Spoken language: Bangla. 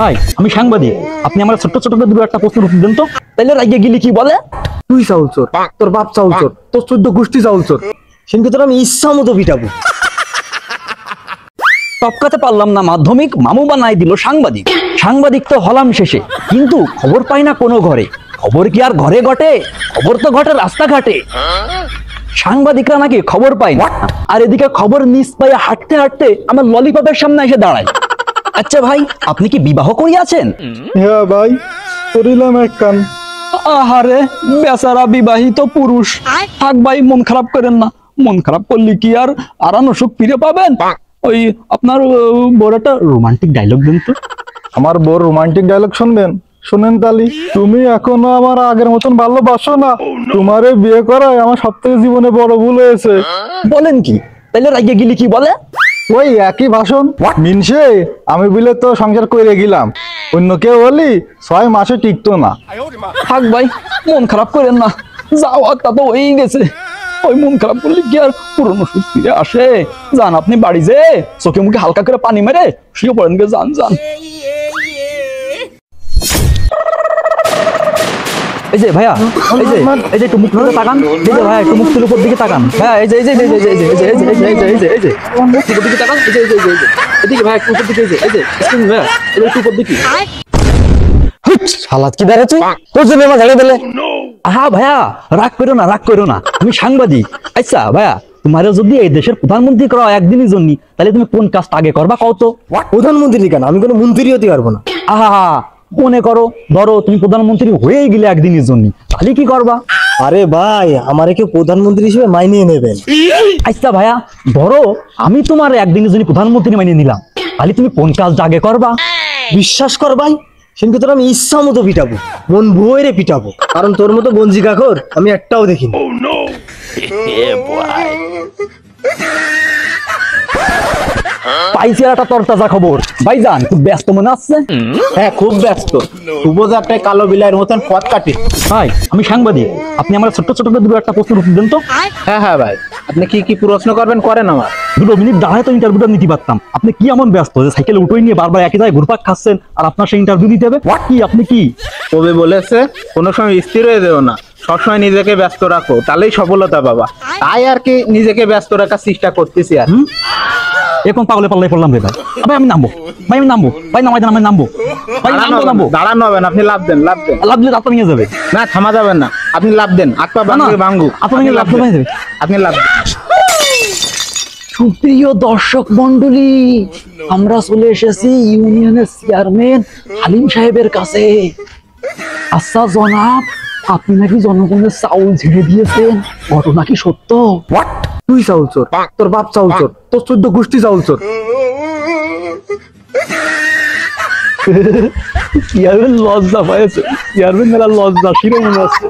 ভাই আমি সাংবাদিক, আপনি আমার ছোট্ট ছোট দুটো একটা প্রশ্ন উত্তর দেন তো। তাইলে রাইগে গিলি কি বলে? তুই চাউল চোর, তোর বাপ চাউল চোর, তোর 14 গোষ্ঠী চাউল চোর। সেদিনকে তোর আমি ইচ্ছা মতো পিটাবো। টপকাতে পারলাম না মাধ্যমিক, মামু বানাই দিল সাংবাদিক। সাংবাদিক তো হলাম শেষে, কিন্তু খবর পাই না কোনো ঘরে। খবর কি আর ঘরে ঘটে? খবর তো ঘটে রাস্তাঘাটে। সাংবাদিকরা নাকি খবর পায় না, আর এদিকে খবর মিস পাইয়া হাঁটতে হাঁটতে আমার ললিপপের সামনে এসে দাঁড়ায়। আচ্ছা ভাই, আপনি কি বিবাহ করিয়াছেন? হ্যাঁ ভাই, করিলাম এক কান। আহারে বেচারা বিবাহিত পুরুষ। থাক ভাই, মন খারাপ করেন না। মন খারাপ করলে কি আর আরানো সুখ ফিরে পাবেন? ওই আপনার বড় একটা রোমান্টিক ডায়লগ দেন তো। আমার বড় রোমান্টিক ডায়লগ শুনবেন? শুনেন তালি। তুমি এখনো আমার আগের মতন ভালোবাসো না। তোমারে বিয়ে করায় আমার সবথেকে জীবনে বড় ভুল হয়েছে। বলেন কি? তাইলে রাইগে গিলি কি বলে? ওই একই ভাষণ। মিনসে আমি বলে তো সংসার করে গেলাম, অন্য কেউ বলি 6 মাসে টিকতো না। থাক ভাই, মন খারাপ করেন না। যাওয়া তা তো হয়েই গেছে। ওই মন খারাপ করলে কি আর পুরনো সুখ ফিরে আসে? যান আপনি বাড়ি যে চোখে মুখে হালকা করে পানি মেরে শুয়ে পড়েন গে। যান যান। এই যে ভাইয়া, এই যে একটু মুখ তুলে তাকান। এই যে ভাইয়া, একটু মুখ তুলে উপর দিকে তাকান। হ্যাঁ, এই যে এই যে এই যে এই যে এই যে এই যে এই যে এই যে এই যে উপর দিকে তাকান। এই যে এই যে এই যে এদিকে ভাইয়া, একটু উপর দিকে। এই যে এই যে ভাইয়া, একটু উপর দিকে। শালাত কি দাঁড়ে তুই? তোর জন্য আমার ঝাড়ে দিলে। হ্যাঁ ভাইয়া, রাগ করো না, রাগ করো না। আমি সাংবাদিক। আচ্ছা ভাইয়া, তোমারও যদি এই দেশের প্রধানমন্ত্রী করা একদিনের জন্য, তাহলে তুমি কোন কাজটা আগে করবা কও তো? প্রধানমন্ত্রী কেন? আমি কোনো মন্ত্রী হতে পারবো না। আহা, মনে করো ধরো তুমি প্রধানমন্ত্রী হয়ে গেলে একদিনের জন্য, তাহলে কি করবা? আরে ভাই, আমারে কেউ প্রধানমন্ত্রী হিসেবে মাইনে নেবেন? আচ্ছা ভাইয়া, ধরো আমি তোমার একদিনের জন্য প্রধানমন্ত্রী মানিয়ে নিলাম, তাহলে তুমি কোন কাজটা আগে করবা? বিশ্বাস কর ভাই, সেদিনকে তোর আমি ইচ্ছা মতো পিটাবো, মন ভুয়রে পিটাবো। কারণ তোর মতো গঞ্জি কাকর আমি একটাও দেখিনি। পাইছি একটা তরতাজা খবর। ভাইজান খুব ব্যস্ত মনে আসছে? হ্যাঁ, খুব ব্যস্ত। শুভযাত্রায় কালো বিলাইয়ের মতন পথ কাটে। ভাই আমি সাংবাদিক, আপনি আমার ছোট্ট ছোট দুটো একটা প্রশ্ন উত্তর দেন তো। হ্যাঁ হ্যাঁ ভাই, আপনি কি কি প্রশ্ন করবেন করেন। আমার 2 মিনিট দাঁড়ায় তো ইন্টারভিউটা নিতে পারতাম। আপনি কি এমন ব্যস্ত যে সাইকেলে উঠোই নিয়ে বারবার একই জায়গায় ঘুরপাক খাচ্ছেন, আর আপনার সেই ইন্টারভিউ দিতে হবে? কি আপনি কি কবি বলেছে, কোনো সময় স্থির হয়ে যেও না, সবসময় নিজেকে ব্যস্ত রাখো, তাহলেই সফলতা পাবা। তাই আর কি নিজেকে ব্যস্ত রাখার চেষ্টা করতেছি। আর এখন পাগলে পাল্লাই পড়লাম রে ভাই। ভাই আমি নামবো, ভাই আমি নামবো, ভাই নামাই দেন, আমি নামবো, ভাই নামবো। দাঁড়ানো হবে না, আপনি লাভ দেন, লাভ দেন। লাভ দিলে আপনার নিয়ে যাবে না, থামা যাবেন না, আপনি লাভ দেন। আকপা ভাঙ্গু ভাঙ্গু, আপনার নিয়ে লাভ দেবে। আপনি লাভ দেন। সুপ্রিয় দর্শক মন্ডলী, আমরা চলে এসেছি ইউনিয়নের চেয়ারম্যান হালিম সাহেবের কাছে। আচ্ছা জনাব, আপনি নাকি জনগণের চাউল ঝেড়ে দিয়েছেন, ঘটনা কি সত্য? তুই চাউল চোর, তোর বাপ চাউল চোর, তোর 14 গোষ্ঠী চাউল চোর। চেয়ারম্যান লজ্জা পাইছে, চেয়ারম্যান মেলা লজ্জা শিরো মনে আছে।